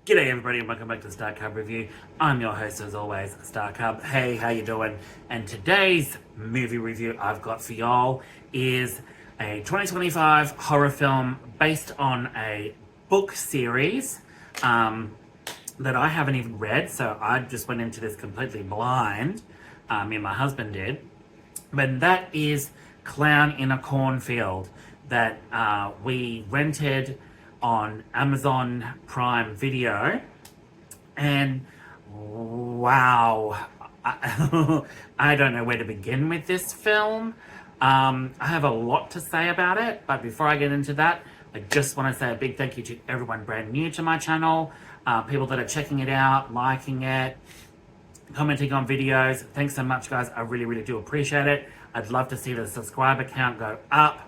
G'day everybody and welcome back to the Starcub Review. I'm your host as always, Starcub. Hey, how you doing? And today's movie review I've got for y'all is a 2025 horror film based on a book series that I haven't even read, so I just went into this completely blind. Me and my husband did. But that is Clown in a Cornfield that we rented on Amazon Prime Video, and wow, I don't know where to begin with this film. I have a lot to say about it, but before I get into that, I just want to say a big thank you to everyone brand new to my channel, people that are checking it out, liking it, commenting on videos. Thanks so much, guys. I really do appreciate it. I'd love to see the subscriber count go up.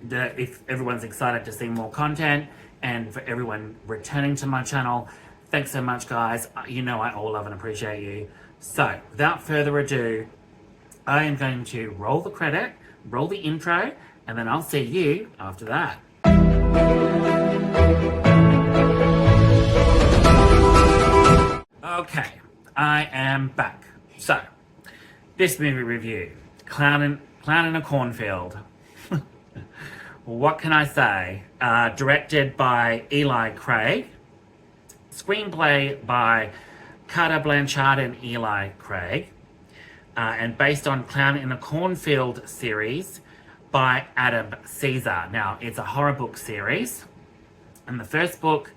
If everyone's excited to see more content, and for everyone returning to my channel, thanks so much, guys. You know I all love and appreciate you. So without further ado, I am going to roll the credit, roll the intro, and then I'll see you after that. Okay, I am back. So this movie review, Clown in a Cornfield. What can I say? Directed by Eli Craig, screenplay by Carter Blanchard and Eli Craig, and based on Clown in a Cornfield series by Adam Caesar. Now, it's a horror book series, and the first book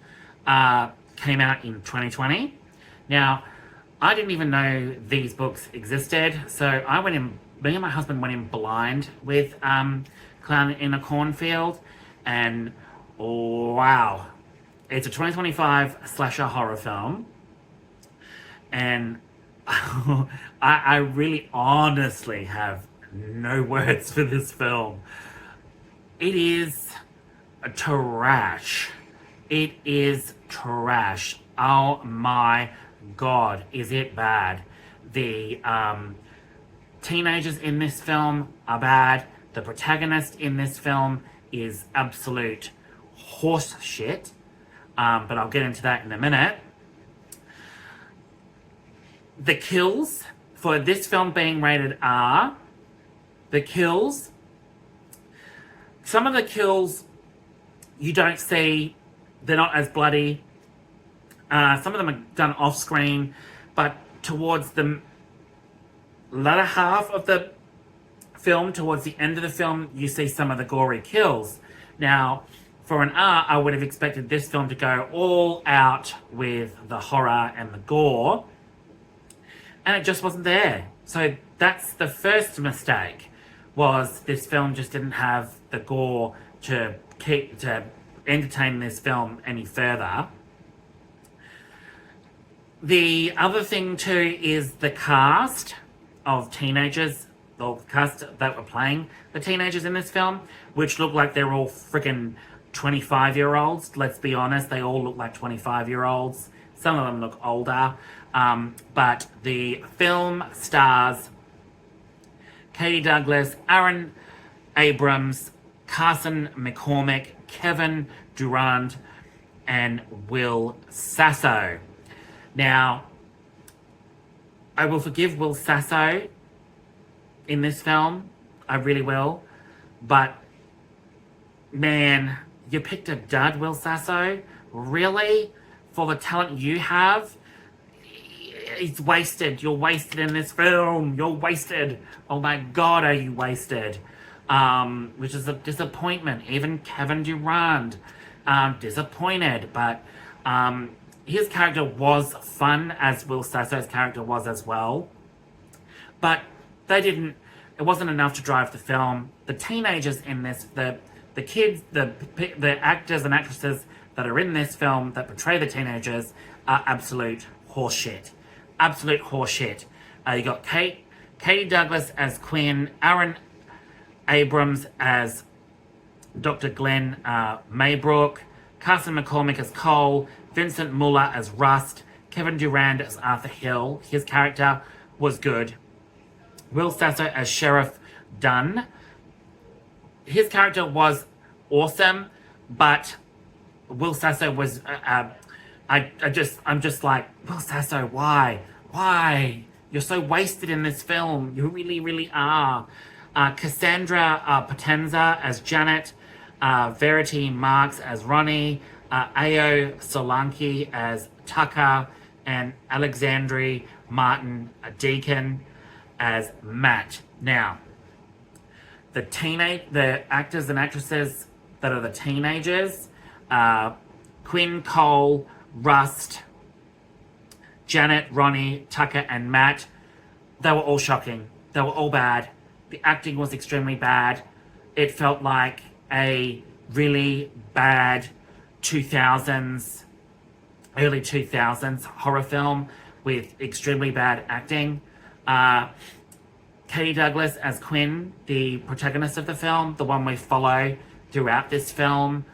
came out in 2020. Now, I didn't even know these books existed, so me and my husband went in blind with Clown in a Cornfield, and wow, it's a 2025 slasher horror film, and I really honestly have no words for this film. It is trash. It is trash. Oh my god, is it bad. The teenagers in this film are bad. The protagonist in this film is absolute horse shit, but I'll get into that in a minute. The kills, for this film being rated R, some of the kills you don't see, they're not as bloody. Some of them are done off screen, but towards the latter half of the film, towards the end of the film, you see some of the gory kills. Now, for an R, I would have expected this film to go all out with the horror and the gore, and it just wasn't there. So that's the first mistake, was this film just didn't have the gore to entertain this film any further. The other thing too is the cast of teenagers, the cast that were playing the teenagers in this film, which look like they're all freaking 25-year-olds. Let's be honest, they all look like 25-year-olds. Some of them look older. But the film stars Katie Douglas, Aaron Abrams, Carson McCormick, Kevin Durand, and Will Sasso. Now, I will forgive Will Sasso in this film, I really will, but man, you picked a dud, Will Sasso? Really? For the talent you have? It's wasted. You're wasted in this film. You're wasted. Oh my god, are you wasted? Which is a disappointment. Even Kevin Durand, disappointed, but his character was fun, as Will Sasso's character was as well, but it wasn't enough to drive the film. The teenagers in this, the kids, the actors and actresses that are in this film that portray the teenagers are absolute horseshit. Absolute horseshit. You got Katie Douglas as Quinn, Aaron Abrams as Dr. Glenn Maybrook, Carson McCormick as Cole, Vincent Muller as Rust, Kevin Durand as Arthur Hill. His character was good. Will Sasso as Sheriff Dunn. His character was awesome, but Will Sasso was, I'm just like, Will Sasso, why? Why? You're so wasted in this film. You really, really are. Cassandra Potenza as Janet, Verity Marks as Ronnie, Ao Solanki as Tucker, and Alexandri Martin Deacon as Matt. Now, the actors and actresses that are the teenagers, Quinn, Cole, Rust, Janet, Ronnie, Tucker, and Matt, they were all shocking. They were all bad. The acting was extremely bad. It felt like a really bad 2000s, early 2000s horror film with extremely bad acting. Katie Douglas as Quinn, the protagonist of the film, the one we follow throughout this film,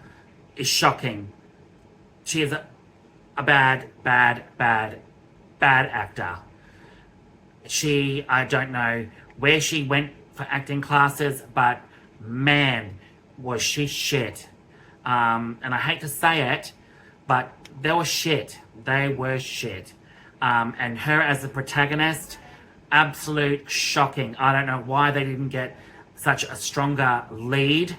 is shocking. She is a bad actor. I don't know where she went for acting classes, but man, was she shit. And I hate to say it, but they were shit. They were shit. And her as the protagonist, absolute shocking. I don't know why they didn't get such a stronger lead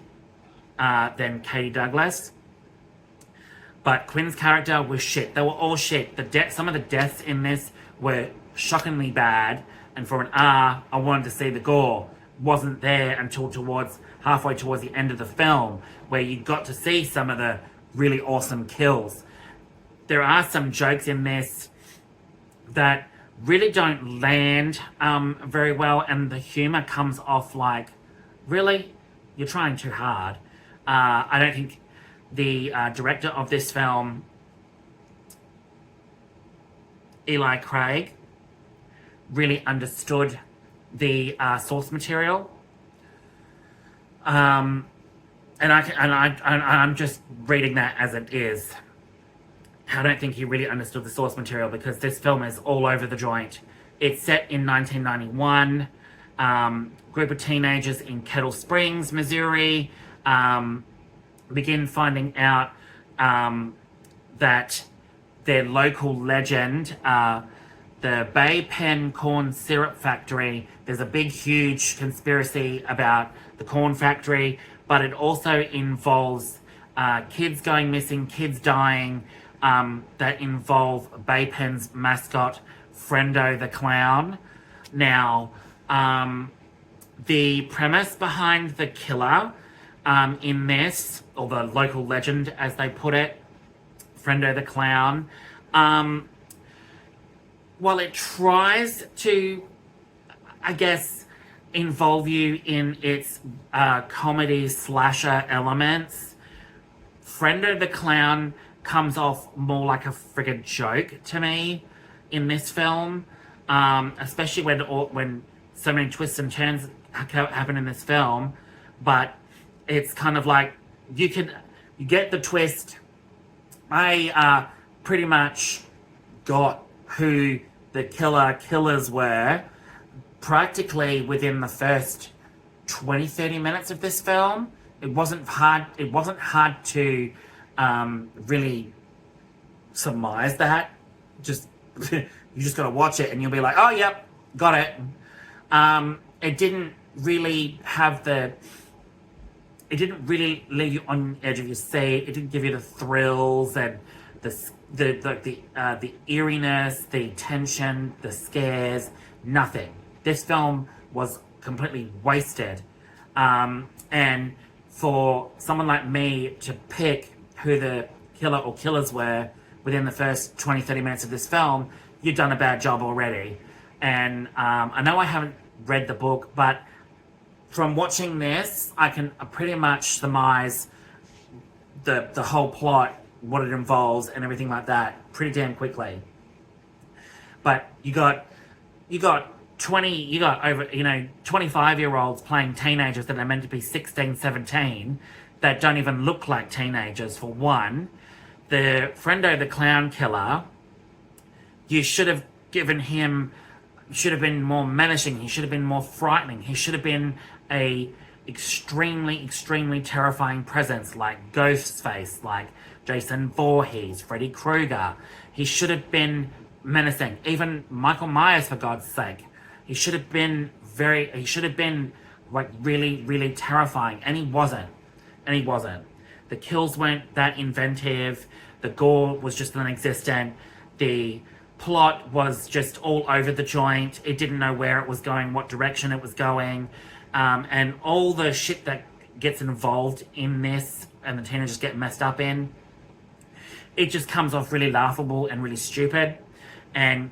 than Katie Douglas. But Quinn's character was shit. They were all shit. Some of the deaths in this were shockingly bad. And for an R, I wanted to see the gore. Wasn't there until halfway towards the end of the film, where you got to see some of the really awesome kills. There are some jokes in this that really don't land very well, and the humor comes off like, really? You're trying too hard. I don't think the director of this film, Eli Craig, really understood the source material. And I'm just reading that as it is. I don't think he really understood the source material, because this film is all over the joint. It's set in 1991. Group of teenagers in Kettle Springs, Missouri, begin finding out that their local legend, the Baypen Corn Syrup Factory, there's a big, huge conspiracy about the corn factory, but it also involves kids going missing, kids dying, that involve Baypen's mascot, Frendo the clown. Now, the premise behind the killer in this, or the local legend as they put it, Frendo the clown, while it tries to, I guess, involve you in its comedy slasher elements, Frendo the clown comes off more like a friggin' joke to me in this film, especially when so many twists and turns happen in this film. But it's kind of like you get the twist. I pretty much got who the killers were practically within the first 20-30 minutes of this film. It wasn't hard to really surmise that. Just you just gotta watch it and you'll be like, oh yep, got it. It didn't really leave you on the edge of your seat. It didn't give you the thrills and the eeriness, the tension, the scares, nothing. This film was completely wasted. And for someone like me to pick who the killer or killers were within the first 20-30 minutes of this film, you've done a bad job already. And I know I haven't read the book, but from watching this, I can pretty much surmise the whole plot, what it involves, and everything like that pretty damn quickly. But you got over 25-year-olds playing teenagers that are meant to be 16, 17, that don't even look like teenagers, for one. The Frendo the clown killer, you should have given him, should have been more menacing, he should have been more frightening, he should have been a extremely, extremely terrifying presence, like Ghostface, like Jason Voorhees, Freddy Krueger. He should have been menacing. Even Michael Myers, for God's sake. He should have been like really, really terrifying. And he wasn't. The kills weren't that inventive. The gore was just non-existent. The plot was just all over the joint. It didn't know where it was going, what direction it was going. And all the shit that gets involved in this and the teenagers get messed up in, it just comes off really laughable and really stupid. And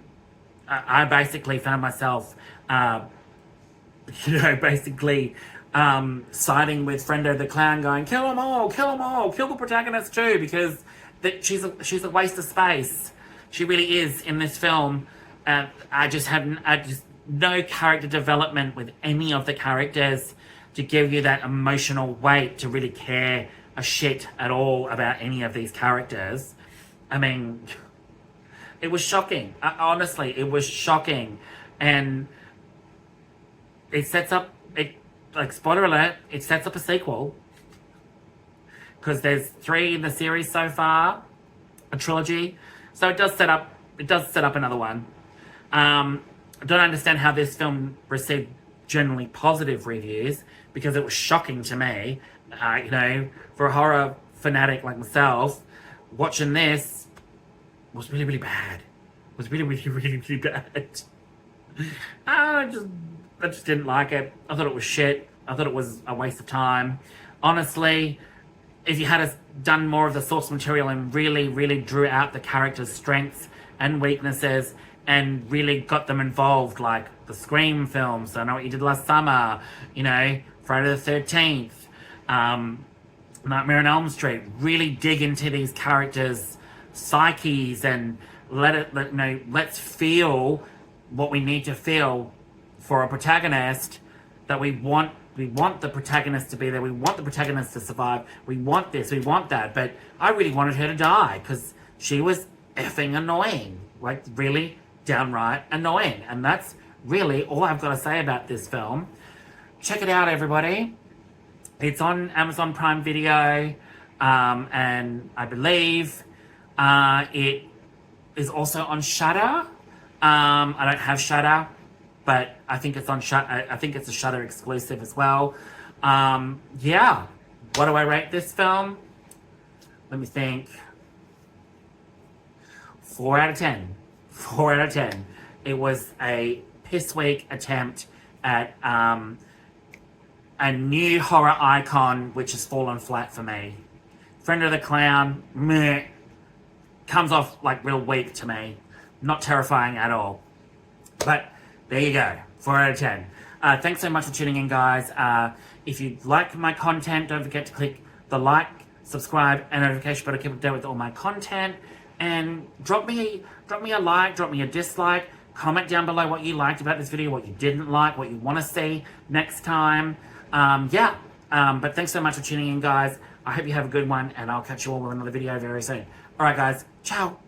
I basically found myself, basically siding with Frendo the Clown, going, kill them all, kill the protagonist too, because she's a waste of space. She really is in this film. I just no character development with any of the characters to give you that emotional weight to really care a shit at all about any of these characters. I mean, it was shocking. Honestly, it was shocking. And it sets up, spoiler alert, it sets up a sequel. Because there's 3 in the series so far, a trilogy. So it does set up another one. I don't understand how this film received generally positive reviews, because it was shocking to me. For a horror fanatic like myself, watching this was really, really bad. It was really, really, really, really bad. I just didn't like it. I thought it was shit. I thought it was a waste of time. Honestly, if you had done more of the source material and really, really drew out the characters' strengths and weaknesses and really got them involved, like the Scream films, I know what you did last summer, Friday the 13th, Nightmare on Elm Street, really dig into these characters' psyches and let's feel what we need to feel for a protagonist that we want the protagonist to be there. We want the protagonist to survive. We want this. We want that. But I really wanted her to die because she was effing annoying. Like, really downright annoying. And that's really all I've got to say about this film. Check it out, everybody. It's on Amazon Prime Video. And I believe it is also on Shudder. I don't have Shudder, but I think it's on I think it's a Shudder exclusive as well. Yeah. What do I rate this film? Let me think. 4 out of 10. 4 out of 10. It was a piss-weak attempt at a new horror icon, which has fallen flat for me. Frendo the Clown, meh, comes off like real weak to me. Not terrifying at all. But there you go. 4 out of 10. Thanks so much for tuning in, guys. If you like my content, don't forget to click the like, subscribe, and notification bell to keep up to date with all my content. And drop me a like, drop me a dislike. Comment down below what you liked about this video, what you didn't like, what you want to see next time. But thanks so much for tuning in, guys. I hope you have a good one, and I'll catch you all with another video very soon. Alright, guys. Ciao.